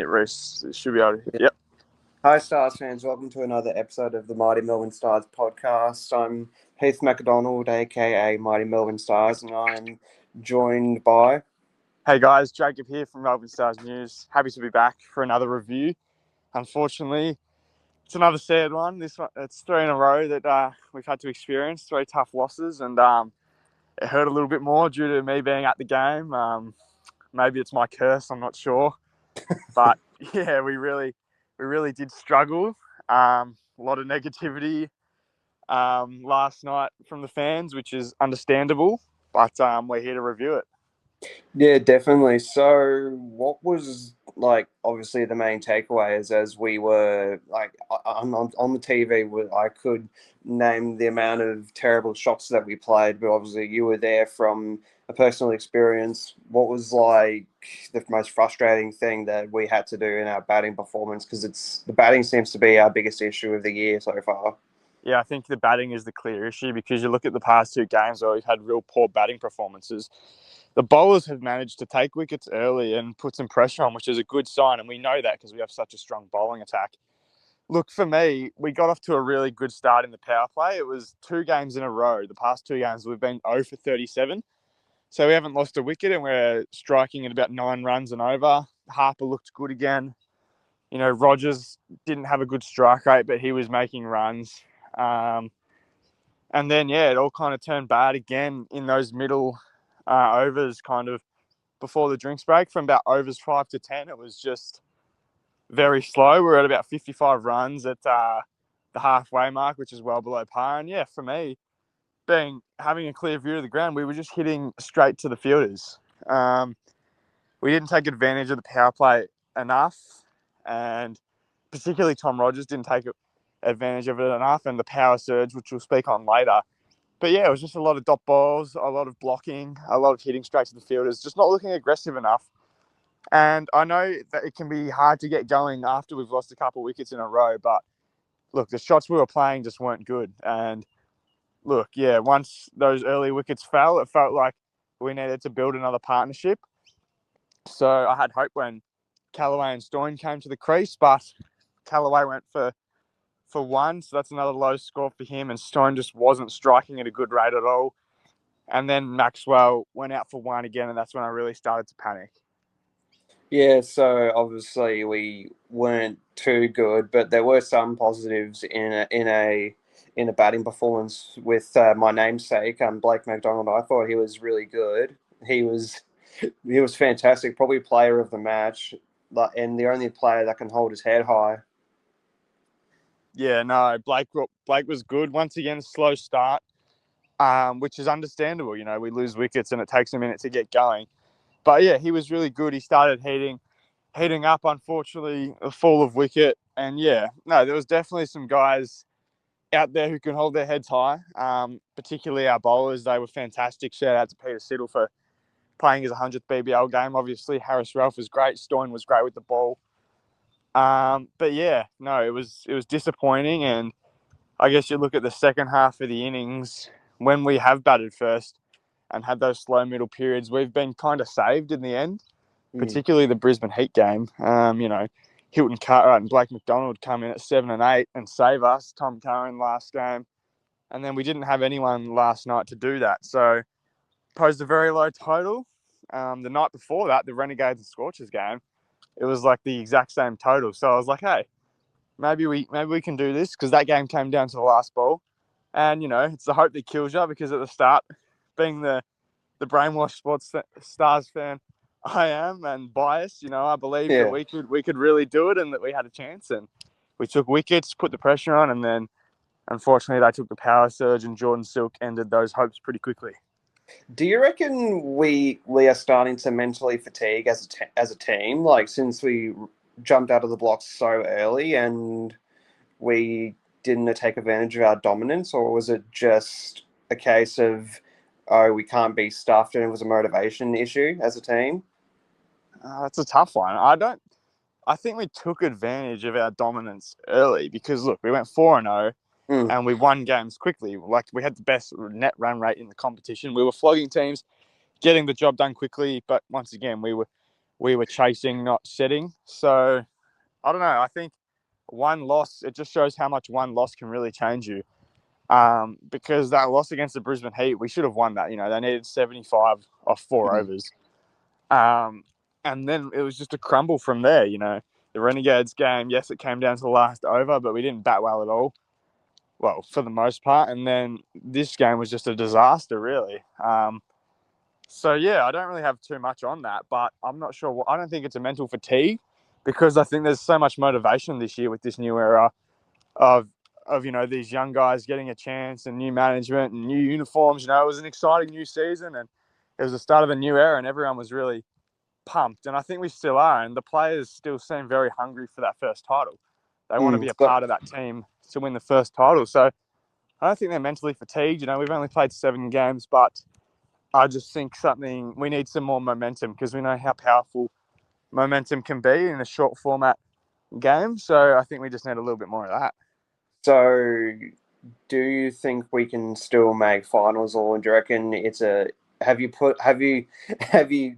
it, Reece. It should be able to. Yep. Hi, Stars fans. Welcome to another episode of the Mighty Melbourne Stars podcast. I'm Heath McDonald, aka Mighty Melbourne Stars, and I'm joined by. Hey guys, Jacob here from Melbourne Stars News. Happy to be back for another review. Unfortunately, it's another sad one. This one, it's 3 in a row that we've had to experience 3 tough losses, and it hurt a little bit more due to me being at the game. Maybe it's my curse. I'm not sure, but yeah, we really did struggle. A lot of negativity last night from the fans, which is understandable, but we're here to review it. Yeah, definitely. So, what was obviously the main takeaways as we were on the TV? I could name the amount of terrible shots that we played, but obviously you were there from a personal experience. What was the most frustrating thing that we had to do in our batting performance? Because the batting seems to be our biggest issue of the year so far. Yeah, I think the batting is the clear issue because you look at the past 2 games where we've had real poor batting performances. The bowlers have managed to take wickets early and put some pressure on, which is a good sign, and we know that because we have such a strong bowling attack. Look, for me, we got off to a really good start in the power play. It was 2 games in a row. The past 2 games, we've been 0 for 37. So we haven't lost a wicket, and we're striking at about 9 runs and over. Harper looked good again. You know, Rogers didn't have a good strike rate, but he was making runs. And then, yeah, it all kind of turned bad again in those middle overs, kind of before the drinks break. From about overs 5 to 10, it was just very slow. We're at about 55 runs at the halfway mark, which is well below par. And yeah, for me, having a clear view of the ground, we were just hitting straight to the fielders. We didn't take advantage of the power play enough, and particularly Tom Rogers didn't take advantage of it enough, and the power surge, which we'll speak on later. But yeah, it was just a lot of dot balls, a lot of blocking, a lot of hitting straight to the fielders, just not looking aggressive enough. And I know that it can be hard to get going after we've lost a couple of wickets in a row, but look, the shots we were playing just weren't good. And look, yeah, once those early wickets fell, it felt like we needed to build another partnership. So I had hope when Callaway and Stoin came to the crease, but Callaway went for 1, so that's another low score for him, and Stoin just wasn't striking at a good rate at all. And then Maxwell went out for 1 again, and that's when I really started to panic. Yeah, so obviously we weren't too good, but there were some positives in a batting performance with my namesake, Blake McDonald. I thought he was really good. He was fantastic, probably player of the match, and the only player that can hold his head high. Yeah, no, Blake was good. Once again, slow start, which is understandable. You know, we lose wickets and it takes a minute to get going. But yeah, he was really good. He started heating up, unfortunately, a fall of wicket. And yeah, no, there was definitely some guys out there who can hold their heads high, particularly our bowlers. They were fantastic. Shout out to Peter Siddle for playing his 100th BBL game. Obviously, Harris Ralph was great. Stoin was great with the ball. But yeah, no, it was disappointing. And I guess you look at the second half of the innings, when we have batted first and had those slow middle periods, we've been kind of saved in the end, particularly the Brisbane Heat game. You know, Hilton Cartwright and Blake McDonald come in at 7 and 8 and save us. Tom Curran last game. And then we didn't have anyone last night to do that. So posed a very low total. The night before that, the Renegades and Scorchers game, it was like the exact same total. So I was like, hey, maybe we can do this, because that game came down to the last ball. And, you know, it's the hope that kills you, because at the start, being the brainwashed Sports Stars fan I am and biased, you know, I believed that we could really do it and that we had a chance. And we took wickets, put the pressure on, and then unfortunately they took the power surge, and Jordan Silk ended those hopes pretty quickly. Do you reckon we are starting to mentally fatigue as a team? Like, since we jumped out of the blocks so early and we didn't take advantage of our dominance, or was it just a case of, oh, we can't be stuffed and it was a motivation issue as a team? That's a tough one. I think we took advantage of our dominance early, because look, we went 4-0 and we won games quickly. Like, we had the best net run rate in the competition. We were flogging teams, getting the job done quickly. But once again, we we were chasing, not setting. So I don't know. I think one loss, it just shows how much one loss can really change you. Because that loss against the Brisbane Heat, we should have won that. You know, they needed 75 off 4 overs. And then it was just a crumble from there. You know, the Renegades game, yes, it came down to the last over, but we didn't bat well at all. Well, for the most part. And then this game was just a disaster, really. So, yeah, I don't really have too much on that, but I'm not sure. I don't think it's a mental fatigue because I think there's so much motivation this year with this new era of these young guys getting a chance and new management and new uniforms. You know, it was an exciting new season and it was the start of a new era and everyone was really pumped. And I think we still are. And the players still seem very hungry for that first title. They want to be a part of that team to win the first title. So I don't think they're mentally fatigued. You know, we've only played 7 games, but I just think we need some more momentum because we know how powerful momentum can be in a short format game. So I think we just need a little bit more of that. So, do you think we can still make finals, or do you reckon it's a have you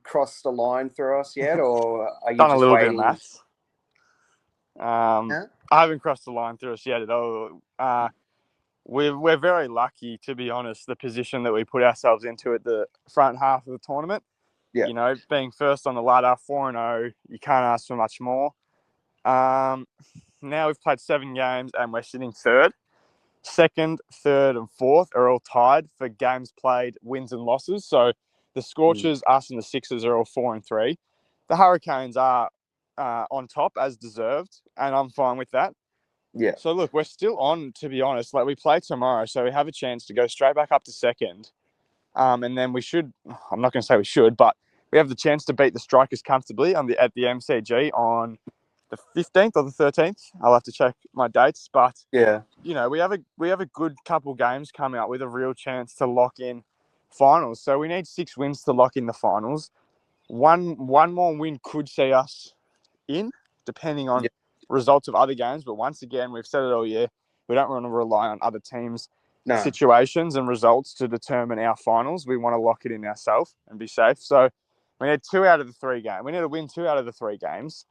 crossed the line through us yet, or are you Done a just little bit of waiting? maths. I haven't crossed the line through us yet at all. We're very lucky, to be honest, the position that we put ourselves into at the front half of the tournament. Yeah. You know, being first on the ladder, 4-0, you can't ask for much more. Now we've played 7 games and we're sitting third. Second, third, and fourth are all tied for games played, wins and losses. So the Scorchers, us, and the Sixers are all 4 and 3. The Hurricanes are on top as deserved, and I'm fine with that. Yeah. So look, we're still on, to be honest. Like we play tomorrow, so we have a chance to go straight back up to second. And then we should. I'm not going to say we should, but we have the chance to beat the Strikers comfortably at the MCG on the 15th or the 13th. I'll have to check my dates, but Yeah. you know, we have a good couple games coming up with a real chance to lock in finals. So we need 6 wins to lock in the finals. One more win could see us in, depending on Yeah. results of other games. But once again, we've said it all year, we don't want to rely on other teams' No. situations and results to determine our finals. We want to lock it in ourselves and be safe. So we need 2 out of the 3 games. We need to win 2 out of the 3 games.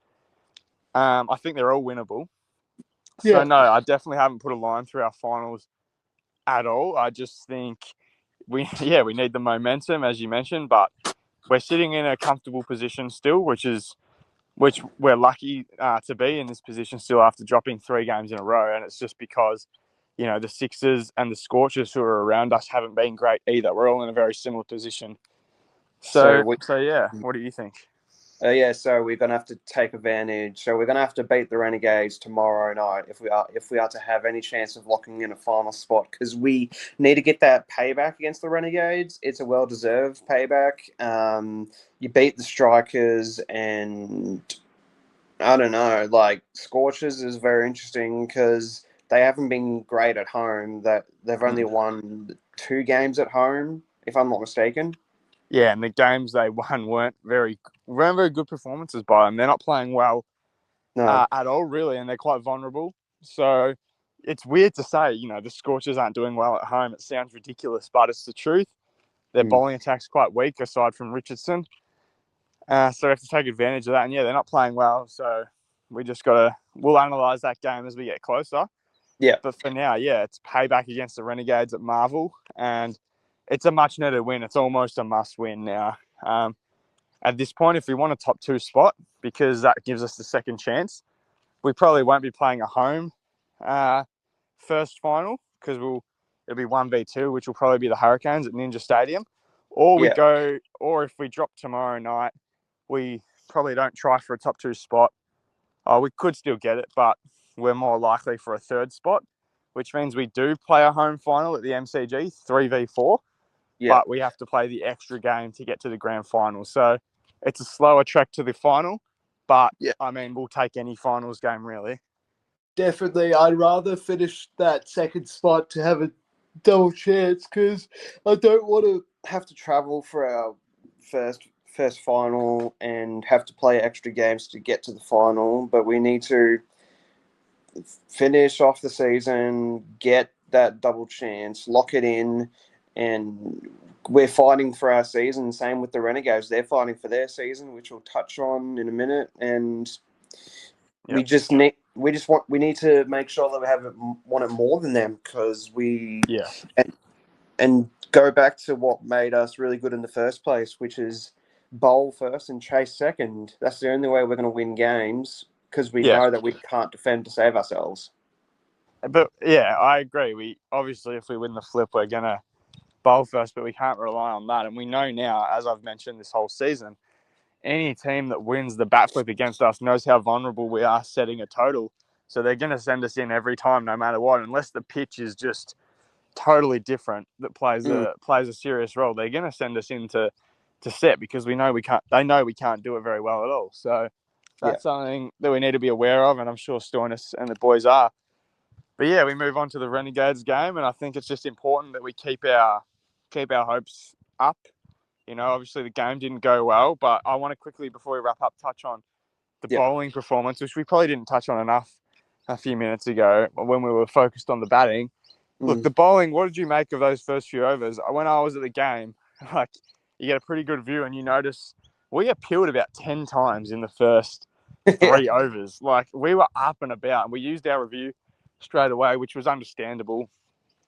I think they're all winnable. Yeah. So no, I definitely haven't put a line through our finals at all. I just think we need the momentum, as you mentioned, but we're sitting in a comfortable position still, which we're lucky to be in this position still after dropping 3 games in a row. And it's just because, you know, the Sixers and the Scorchers who are around us haven't been great either. We're all in a very similar position. So yeah, what do you think? So we're gonna have to take advantage. So we're gonna have to beat the Renegades tomorrow night if we are to have any chance of locking in a final spot, because we need to get that payback against the Renegades. It's a well-deserved payback. You beat the Strikers, and I don't know, like Scorchers is very interesting because they haven't been great at home. That they've only won 2 games at home, if I'm not mistaken. Yeah, and the games they won weren't very good performances by them. They're not playing well No. at all, really, and they're quite vulnerable. So it's weird to say, you know, the Scorchers aren't doing well at home. It sounds ridiculous, but it's the truth. Their bowling attack's quite weak, aside from Richardson. So we have to take advantage of that. And yeah, they're not playing well. So we'll analyse that game as we get closer. Yeah. But for now, yeah, it's payback against the Renegades at Marvel. And it's a much needed win. It's almost a must win now. At this point, if we want a top 2 spot, because that gives us the second chance, we probably won't be playing a home first final because it'll be 1v2, which will probably be the Hurricanes at Ninja Stadium. Or if we drop tomorrow night, we probably don't try for a top 2 spot. We could still get it, but we're more likely for a third spot, which means we do play a home final at the MCG, 3v4, but we have to play the extra game to get to the grand final. So it's a slower trek to the final, but I mean, we'll take any finals game, really. Definitely, I'd rather finish that second spot to have a double chance, because I don't want to have to travel for our first final and have to play extra games to get to the final. But we need to finish off the season, get that double chance, lock it in, and we're fighting for our season. Same with the Renegades; they're fighting for their season, which we'll touch on in a minute. And we Yep. just need to make sure that want it more than them, because Yeah. and go back to what made us really good in the first place, which is bowl first and chase second. That's the only way we're going to win games, because we Yeah. know that we can't defend to save ourselves. But yeah, I agree. We obviously, if we win the flip, we're gonna bowl first, but we can't rely on that. And we know now, as I've mentioned this whole season, any team that wins the bat flip against us knows how vulnerable we are setting a total. So they're going to send us in every time, no matter what, unless the pitch is just totally different that plays a serious role. They're going to send us in to set, because we know we can't. They know we can't do it very well at all. So Yeah. that's something that we need to be aware of, and I'm sure Stoinis and the boys are. But yeah, we move on to the Renegades game, and I think it's just important that we keep our hopes up. You know, obviously the game didn't go well, but I want to quickly, before we wrap up, touch on the Yeah. bowling performance, which we probably didn't touch on enough a few minutes ago when we were focused on the batting. Look, the bowling, what did you make of those first few overs? When I was at the game, like, you get a pretty good view and you notice we appealed about 10 times in the first 3 overs. Like, we were up and about, and we used our review straight away, which was understandable.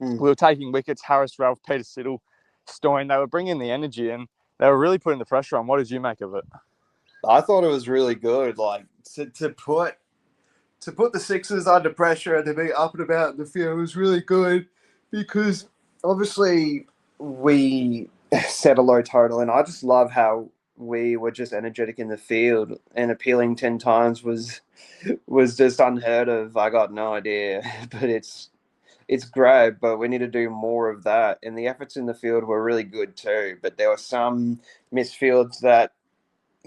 We were taking wickets, Harris, Ralph, Peter Siddle, Stoin. They were bringing the energy and they were really putting the pressure on. What did you make of it? I thought it was really good. Like, to put the Sixers under pressure and to be up and about in the field was really good, because obviously we set a low total, and I just love how we were just energetic in the field, and appealing 10 times was just unheard of. I got no idea, but it's great, but we need to do more of that. And the efforts in the field were really good too, but there were some misfields that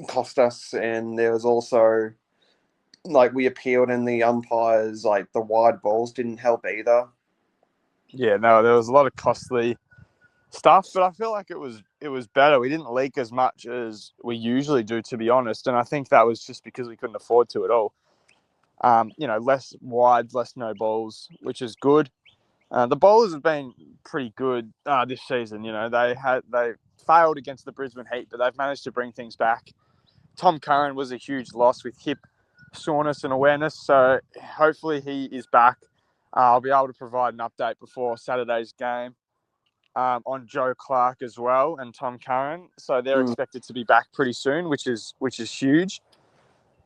cost us, and there was also, like, we appealed and the umpires, like, the wide balls didn't help either. Yeah, no, there was a lot of costly stuff, but I feel like it was better. We didn't leak as much as we usually do, to be honest, and I think that was just because we couldn't afford to at all. Less wides, less no balls, which is good. The bowlers have been pretty good this season. You know, they failed against the Brisbane Heat, but they've managed to bring things back. Tom Curran was a huge loss with hip soreness and awareness, so hopefully he is back. I'll be able to provide an update before Saturday's game on Joe Clark as well and Tom Curran. So they're expected to be back pretty soon, which is huge.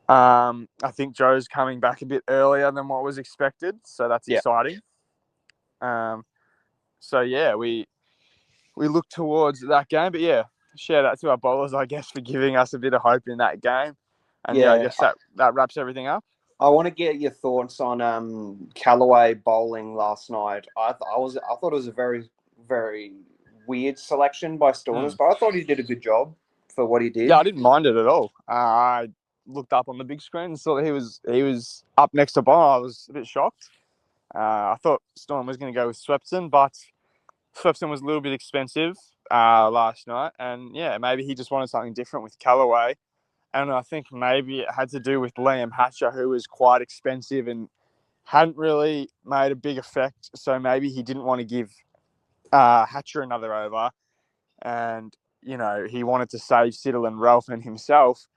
I think Joe's coming back a bit earlier than what was expected, so that's exciting. So yeah, we look towards that game. But yeah, shout out to our bowlers, I guess, for giving us a bit of hope in that game. And yeah, I guess that wraps everything up. I want to get your thoughts on Callaway bowling last night. I thought it was a very, very weird selection by Stormers, but I thought he did a good job for what he did. Yeah, I didn't mind it at all. I looked up on the big screen and saw that he was up next to Bonner. I was a bit shocked. I thought Storm was going to go with Swepson, but Swepson was a little bit expensive last night. And yeah, maybe he just wanted something different with Callaway. And I think maybe it had to do with Liam Hatcher, who was quite expensive and hadn't really made a big effect. So maybe he didn't want to give Hatcher another over. And, he wanted to save Siddle and Ralph and himself.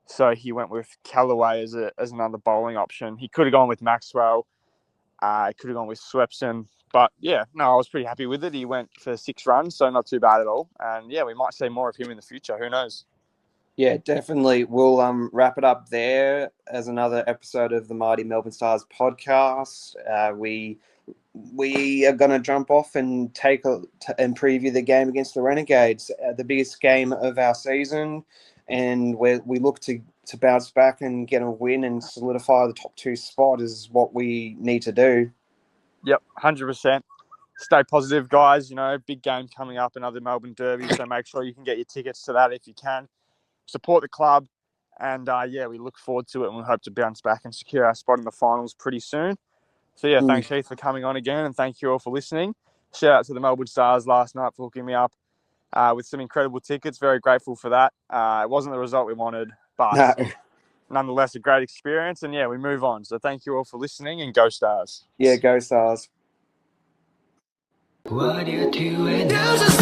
So he went with Callaway as another bowling option. He could have gone with Maxwell. He could have gone with Swepson. But yeah, no, I was pretty happy with it. He went for 6 runs, so not too bad at all. And yeah, we might see more of him in the future. Who knows? Yeah, definitely. We'll wrap it up there as another episode of the Mighty Melbourne Stars podcast. We are going to jump off and and preview the game against the Renegades, the biggest game of our season, and we look to bounce back and get a win and solidify the top 2 spot is what we need to do. Yep, 100%. Stay positive, guys. Big game coming up, another Melbourne Derby, so make sure you can get your tickets to that if you can. Support the club, and we look forward to it, and we hope to bounce back and secure our spot in the finals pretty soon. So yeah, thanks Heath for coming on again, and thank you all for listening. Shout out to the Melbourne Stars last night for hooking me up with some incredible tickets. Very grateful for that. It wasn't the result we wanted, but nonetheless a great experience, and yeah, we move on. So thank you all for listening, and go Stars. Yeah, go Stars. What are you doing now?